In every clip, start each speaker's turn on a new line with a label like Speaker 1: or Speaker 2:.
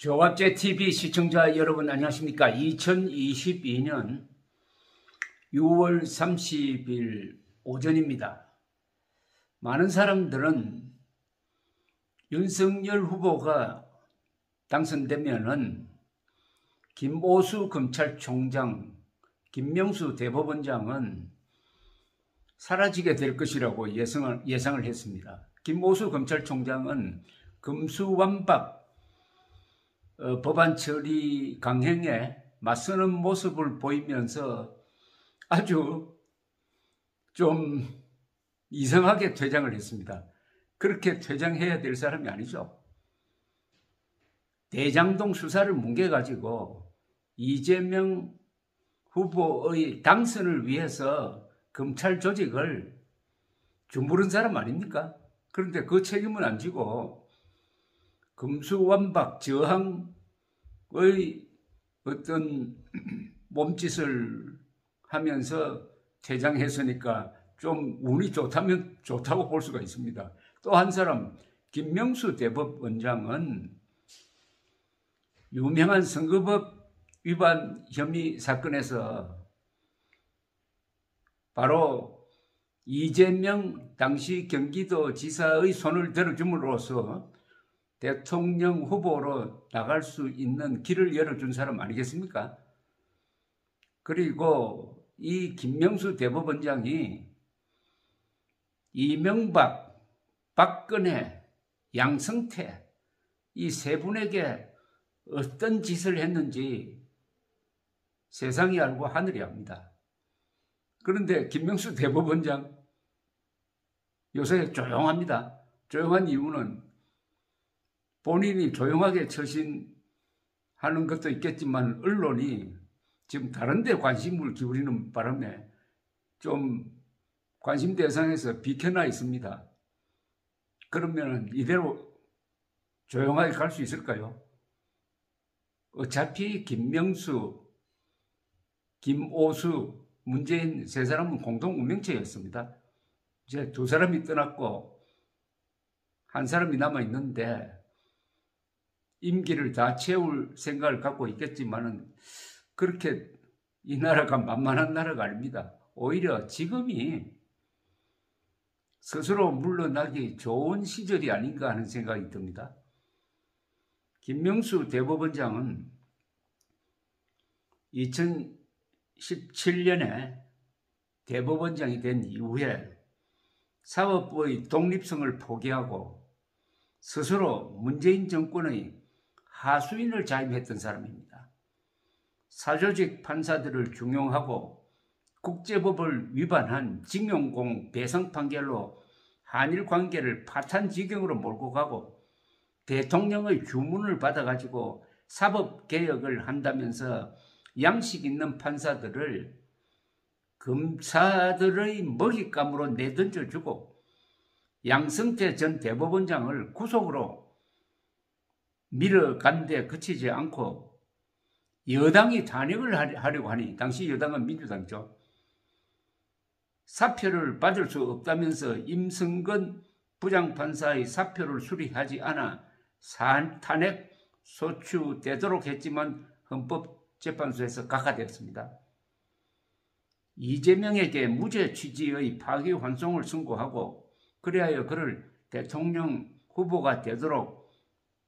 Speaker 1: 조갑제TV 시청자 여러분 안녕하십니까. 2022년 6월 30일 오전입니다. 많은 사람들은 윤석열 후보가 당선되면은 김오수 검찰총장, 김명수 대법원장은 사라지게 될 것이라고 예상을 했습니다. 김오수 검찰총장은 금수완박 법안 처리 강행에 맞서는 모습을 보이면서 아주 좀 이상하게 퇴장을 했습니다. 그렇게 퇴장해야 될 사람이 아니죠. 대장동 수사를 뭉개가지고 이재명 후보의 당선을 위해서 검찰 조직을 주무른 사람 아닙니까? 그런데 그 책임은 안 지고 금수완박 저항의 어떤 몸짓을 하면서 퇴장했으니까 좀 운이 좋다면 좋다고 볼 수가 있습니다. 또 한 사람 김명수 대법원장은 유명한 선거법 위반 혐의 사건에서 바로 이재명 당시 경기도지사의 손을 들어줌으로써 대통령 후보로 나갈 수 있는 길을 열어준 사람 아니겠습니까? 그리고 이 김명수 대법원장이 이명박, 박근혜, 양승태 이 세 분에게 어떤 짓을 했는지 세상이 알고 하늘이 압니다. 그런데 김명수 대법원장 요새 조용합니다. 조용한 이유는 본인이 조용하게 처신하는 것도 있겠지만 언론이 지금 다른 데 관심을 기울이는 바람에 좀 관심 대상에서 비켜나 있습니다. 그러면 이대로 조용하게 갈 수 있을까요? 어차피 김명수, 김오수, 문재인 세 사람은 공동 운명체였습니다. 이제 두 사람이 떠났고 한 사람이 남아있는데 임기를 다 채울 생각을 갖고 있겠지만은 그렇게 이 나라가 만만한 나라가 아닙니다. 오히려 지금이 스스로 물러나기 좋은 시절이 아닌가 하는 생각이 듭니다. 김명수 대법원장은 2017년에 대법원장이 된 이후에 사법부의 독립성을 포기하고 스스로 문재인 정권의 하수인을 자임했던 사람입니다. 사조직 판사들을 중용하고 국제법을 위반한 징용공 배상 판결로 한일 관계를 파탄 지경으로 몰고 가고 대통령의 주문을 받아가지고 사법개혁을 한다면서 양식 있는 판사들을 검사들의 먹잇감으로 내던져주고 양승태 전 대법원장을 구속으로 밀어간 데 그치지 않고 여당이 탄핵을 하려고 하니, 당시 여당은 민주당이죠. 사표를 받을 수 없다면서 임성근 부장판사의 사표를 수리하지 않아 탄핵 소추되도록 했지만 헌법재판소에서 각하되었습니다. 이재명에게 무죄 취지의 파기환송을 선고하고 그리하여 그를 대통령 후보가 되도록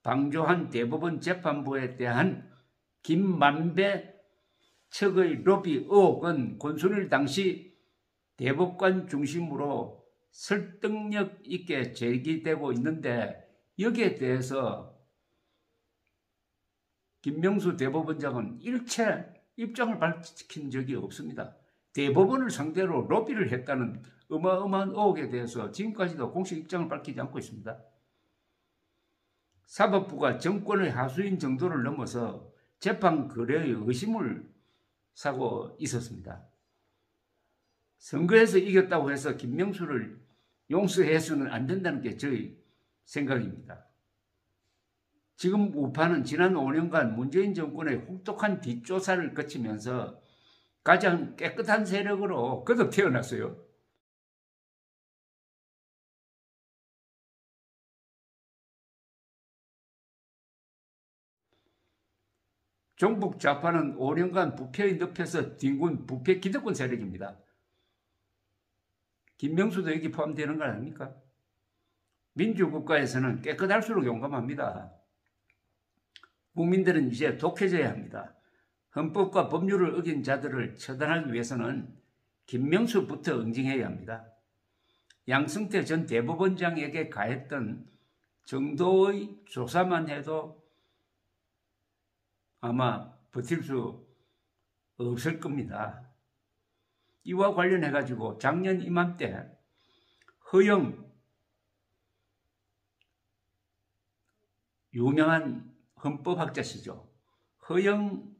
Speaker 1: 방조한 대법원 재판부에 대한 김만배 측의 로비 의혹은 권순일 당시 대법관 중심으로 설득력 있게 제기되고 있는데 여기에 대해서 김명수 대법원장은 일체 입장을 밝힌 적이 없습니다. 대법원을 상대로 로비를 했다는 어마어마한 의혹에 대해서 지금까지도 공식 입장을 밝히지 않고 있습니다. 사법부가 정권의 하수인 정도를 넘어서 재판 거래의 의심을 사고 있었습니다. 선거에서 이겼다고 해서 김명수를 용서해서는 안 된다는 게 저희 생각입니다. 지금 우파는 지난 5년간 문재인 정권의 혹독한 뒷조사를 거치면서 가장 깨끗한 세력으로 거듭 태어났어요. 종북 좌파는 5년간 부패의 늪에서 뒹군 부패 기득권 세력입니다. 김명수도 여기 포함되는 거 아닙니까? 민주국가에서는 깨끗할수록 용감합니다. 국민들은 이제 독해져야 합니다. 헌법과 법률을 어긴 자들을 처단하기 위해서는 김명수부터 응징해야 합니다. 양승태 전 대법원장에게 가했던 정도의 조사만 해도 아마 버틸 수 없을 겁니다. 이와 관련해가지고 작년 이맘때 허영 유명한 헌법학자시죠. 허영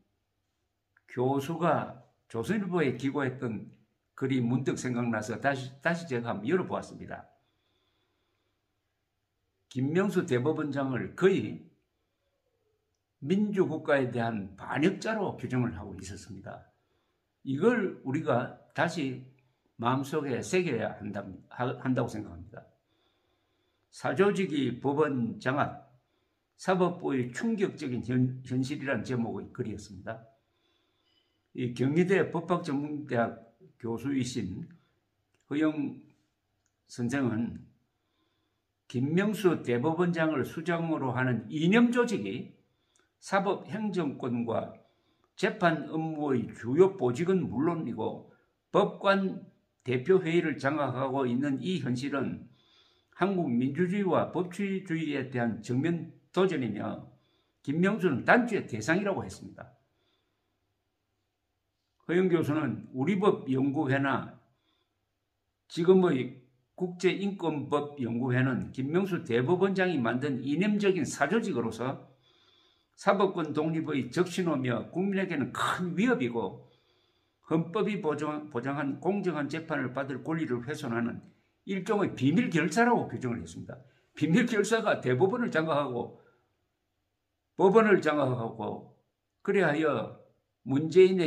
Speaker 1: 교수가 조선일보에 기고했던 글이 문득 생각나서 다시 제가 한번 열어보았습니다. 김명수 대법원장을 거의 민주국가에 대한 반역자로 규정을 하고 있었습니다. 이걸 우리가 다시 마음속에 새겨야 한다고 생각합니다. 사조직이 법원 장악, 사법부의 충격적인 현실이라는 제목의 글이었습니다. 이 경희대 법학전문대학 교수이신 허영 선생은 김명수 대법원장을 수장으로 하는 이념조직이 사법행정권과 재판 업무의 주요 보직은 물론이고 법관 대표회의를 장악하고 있는 이 현실은 한국 민주주의와 법치주의에 대한 정면 도전이며 김명수는 단죄의 대상이라고 했습니다. 허영 교수는 우리법연구회나 지금의 국제인권법연구회는 김명수 대법원장이 만든 이념적인 사조직으로서 사법권 독립의 적신호며 국민에게는 큰 위협이고 헌법이 보장한 공정한 재판을 받을 권리를 훼손하는 일종의 비밀결사라고 규정을 했습니다. 비밀결사가 대법원을 장악하고 법원을 장악하고 그래하여 문재인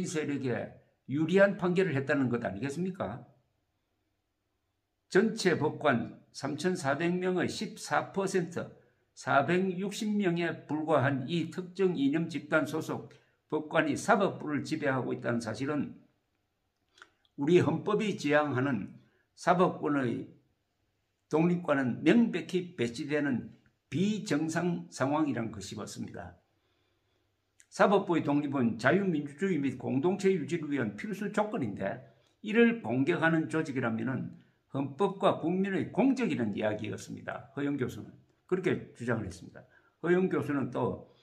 Speaker 1: 세력에 유리한 판결을 했다는 것 아니겠습니까? 전체 법관 3,400명의 14%, 460명에 불과한 이 특정 이념 집단 소속 법관이 사법부를 지배하고 있다는 사실은 우리 헌법이 지향하는 사법권의 독립과는 명백히 배치되는 비정상 상황이란 것이 맞습니다. 사법부의 독립은 자유민주주의 및 공동체 유지를 위한 필수 조건인데 이를 공격하는 조직이라면 헌법과 국민의 공적이라는 이야기였습니다. 허영 교수는 그렇게 주장을 했습니다. 허영 교수는 또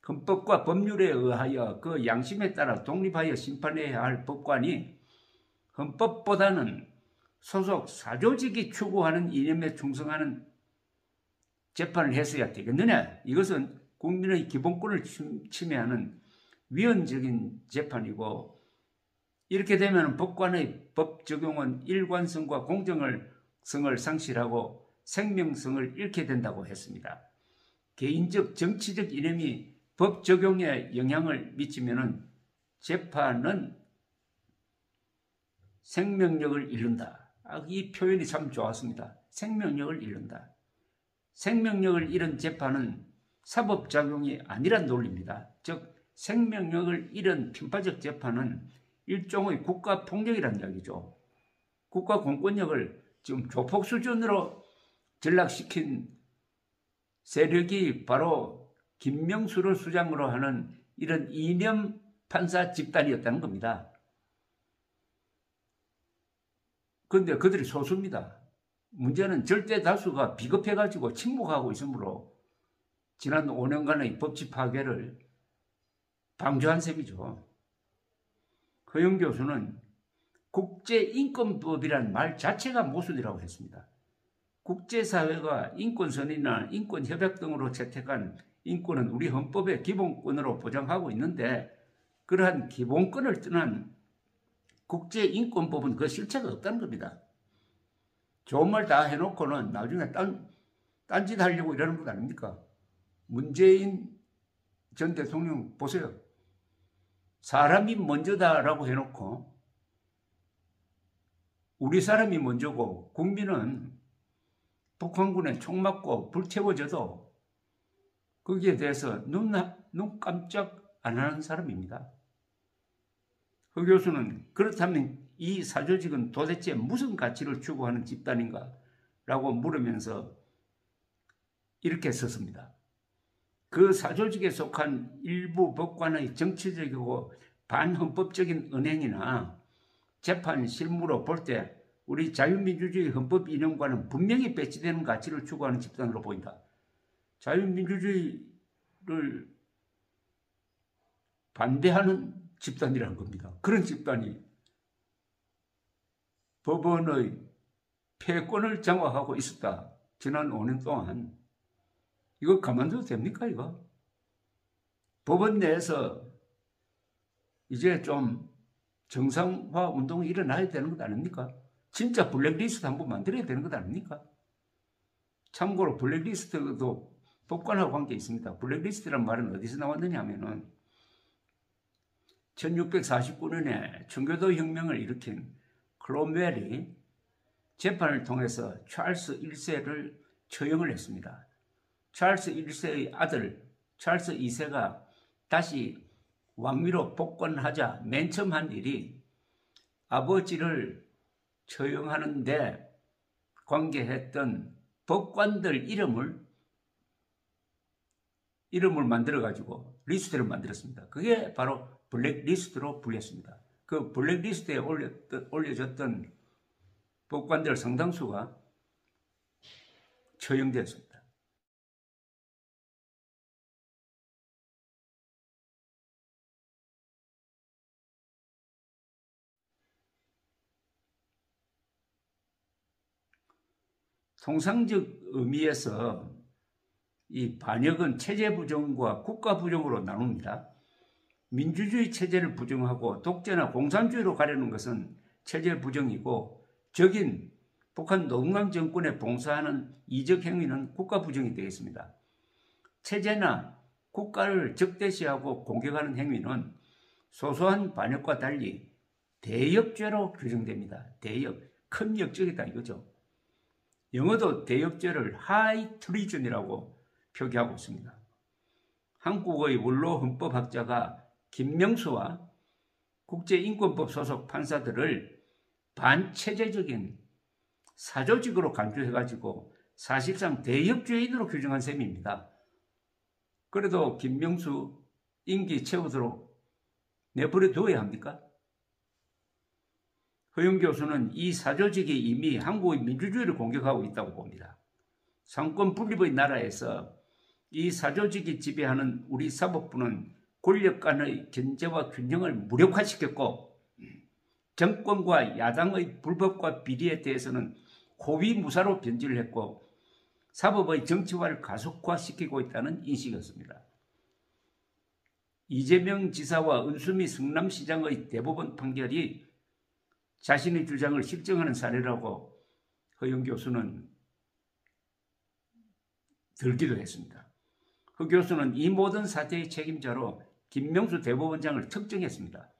Speaker 1: 헌법과 법률에 의하여 그 양심에 따라 독립하여 심판해야 할 법관이 헌법보다는 소속 사조직이 추구하는 이념에 충성하는 재판을 했어야 되겠느냐? 이것은 국민의 기본권을 침해하는 위헌적인 재판이고 이렇게 되면 법관의 법 적용은 일관성과 공정성을 상실하고 생명성을 잃게 된다고 했습니다. 개인적 정치적 이념이 법 적용에 영향을 미치면 재판은 생명력을 잃는다. 이 표현이 참 좋았습니다. 생명력을 잃는다. 생명력을 잃은 재판은 사법작용이 아니란 논리입니다. 즉 생명력을 잃은 편파적 재판은 일종의 국가폭력이라는 이야기죠. 국가 공권력을 지금 조폭 수준으로 전락시킨 세력이 바로 김명수를 수장으로 하는 이런 이념 판사 집단이었다는 겁니다. 그런데 그들이 소수입니다. 문제는 절대 다수가 비겁해가지고 침묵하고 있으므로 지난 5년간의 법치 파괴를 방조한 셈이죠. 허영 교수는 국제인권법이라는 말 자체가 모순이라고 했습니다. 국제사회가 인권선언이나 인권협약 등으로 채택한 인권은 우리 헌법의 기본권으로 보장하고 있는데 그러한 기본권을 떠난 국제인권법은 그 실체가 없다는 겁니다. 좋은 말 다 해놓고는 나중에 딴짓 하려고 이러는 것 아닙니까? 문재인 전 대통령 보세요. 사람이 먼저다라고 해놓고 우리 사람이 먼저고 국민은 북한군에 총 맞고 불태워져도 거기에 대해서 눈 눈 깜짝 안 하는 사람입니다. 허 교수는 그렇다면 이 사조직은 도대체 무슨 가치를 추구하는 집단인가? 라고 물으면서 이렇게 썼습니다. 그 사조직에 속한 일부 법관의 정치적이고 반헌법적인 은행이나 재판 실무로 볼 때 우리 자유민주주의 헌법 이념과는 분명히 배치되는 가치를 추구하는 집단으로 보인다. 자유민주주의를 반대하는 집단이라는 겁니다. 그런 집단이 법원의 패권을 장악하고 있었다. 지난 5년 동안. 이거 가만둬도 됩니까, 이거? 법원 내에서 이제 좀 정상화 운동이 일어나야 되는 것 아닙니까? 진짜 블랙리스트 한번 만들어야 되는 것 아닙니까? 참고로 블랙리스트도 법관하고 관계 있습니다. 블랙리스트란 말은 어디서 나왔느냐 하면은 1649년에 청교도 혁명을 일으킨 크롬웰이 재판을 통해서 찰스 1세를 처형을 했습니다. 찰스 1세의 아들 찰스 2세가 다시 왕위로 복권하자 맨 처음 한 일이 아버지를 처형하는데 관계했던 법관들 이름을 만들어가지고 리스트를 만들었습니다. 그게 바로 블랙리스트로 불렸습니다. 그 블랙리스트에 올려졌던 법관들 상당수가 처형되었습니다. 통상적 의미에서 이 반역은 체제 부정과 국가 부정으로 나눕니다. 민주주의 체제를 부정하고 독재나 공산주의로 가려는 것은 체제 부정이고 적인 북한 노동당 정권에 봉사하는 이적 행위는 국가 부정이 되겠습니다. 체제나 국가를 적대시하고 공격하는 행위는 소소한 반역과 달리 대역죄로 규정됩니다. 대역, 큰 역적이다 이거죠. 영어도 대역죄를 하이 트리즌이라고 표기하고 있습니다. 한국의 원로 헌법학자가 김명수와 국제인권법 소속 판사들을 반체제적인 사조직으로 간주해가지고 사실상 대역죄인으로 규정한 셈입니다. 그래도 김명수 임기 채우도록 내버려 둬야 합니까? 허영 교수는 이 사조직이 이미 한국의 민주주의를 공격하고 있다고 봅니다. 상권 분립의 나라에서 이 사조직이 지배하는 우리 사법부는 권력 간의 견제와 균형을 무력화시켰고 정권과 야당의 불법과 비리에 대해서는 호위무사로 변질을 했고 사법의 정치화를 가속화시키고 있다는 인식이었습니다. 이재명 지사와 은수미 성남시장의 대법원 판결이 자신의 주장을 실증하는 사례라고 허영 교수는 들기도 했습니다. 허 교수는 이 모든 사태의 책임자로 김명수 대법원장을 특정했습니다.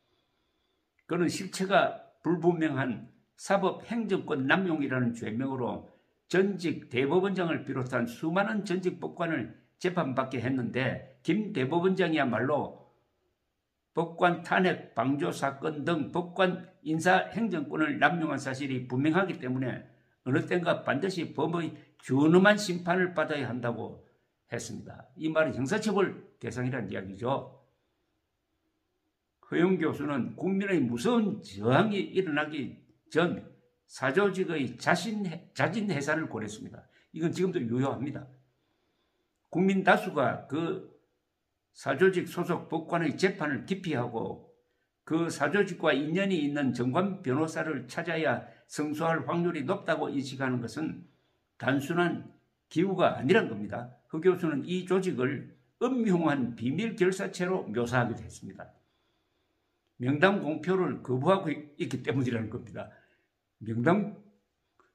Speaker 1: 그는 실체가 불분명한 사법행정권 남용이라는 죄명으로 전직 대법원장을 비롯한 수많은 전직 법관을 재판받게 했는데 김 대법원장이야말로 법관 탄핵 방조 사건 등 법관 인사행정권을 남용한 사실이 분명하기 때문에 어느 때인가 반드시 법의 준엄한 심판을 받아야 한다고 했습니다. 이 말은 형사처벌 대상이라는 이야기죠. 허영 교수는 국민의 무서운 저항이 일어나기 전 사조직의 자진 해산을 권했습니다. 이건 지금도 유효합니다. 국민 다수가 그 사조직 소속 법관의 재판을 기피하고 그 사조직과 인연이 있는 정관 변호사를 찾아야 승소할 확률이 높다고 인식하는 것은 단순한 기우가 아니란 겁니다. 허 교수는 이 조직을 음흉한 비밀 결사체로 묘사하기도 했습니다. 명단 공표를 거부하고 있기 때문이라는 겁니다. 명단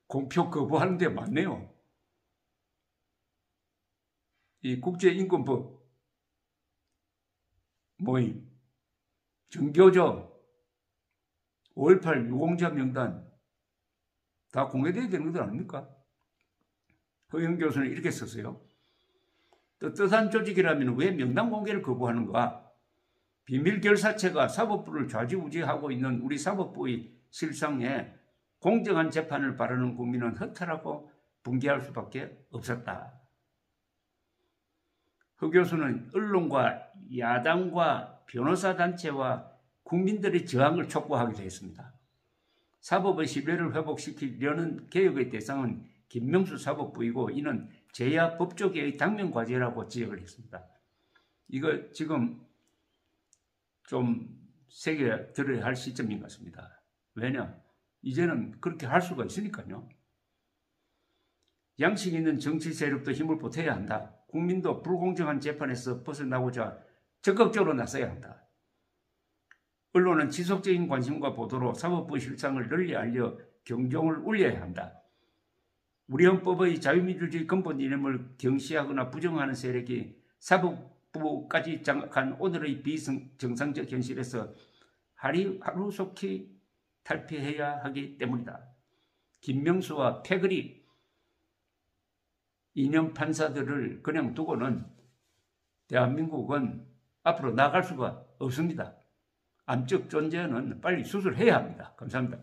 Speaker 1: 공표 거부하는 데 맞네요. 이 국제인권법 모임, 정교조, 5.18 유공자 명단 다 공개돼야 되는 것 아닙니까? 허영 교수는 이렇게 썼어요. 떳떳한 조직이라면 왜 명단 공개를 거부하는가? 비밀 결사체가 사법부를 좌지우지하고 있는 우리 사법부의 실상에 공정한 재판을 바라는 국민은 허탈하고 분개할 수밖에 없었다. 허 교수는 언론과 야당과 변호사 단체와 국민들의 저항을 촉구하기도 했습니다. 사법의 신뢰를 회복시키려는 개혁의 대상은 김명수 사법부이고 이는 제야 법조계의 당면과제라고 지적을 했습니다. 이거 지금 좀 새겨 들어야 할 시점인 것 같습니다. 왜냐? 이제는 그렇게 할 수가 있으니까요. 양식 있는 정치 세력도 힘을 보태야 한다. 국민도 불공정한 재판에서 벗어나고자 적극적으로 나서야 한다. 언론은 지속적인 관심과 보도로 사법부 실상을 널리 알려 경종을 울려야 한다. 우리 헌법의 자유민주주의 근본 이념을 경시하거나 부정하는 세력이 사법부까지 장악한 오늘의 비정상적 현실에서 하루속히 탈피해야 하기 때문이다. 김명수와 패거리 이념 판사들을 그냥 두고는 대한민국은 앞으로 나아갈 수가 없습니다. 암적 존재는 빨리 수술해야 합니다. 감사합니다.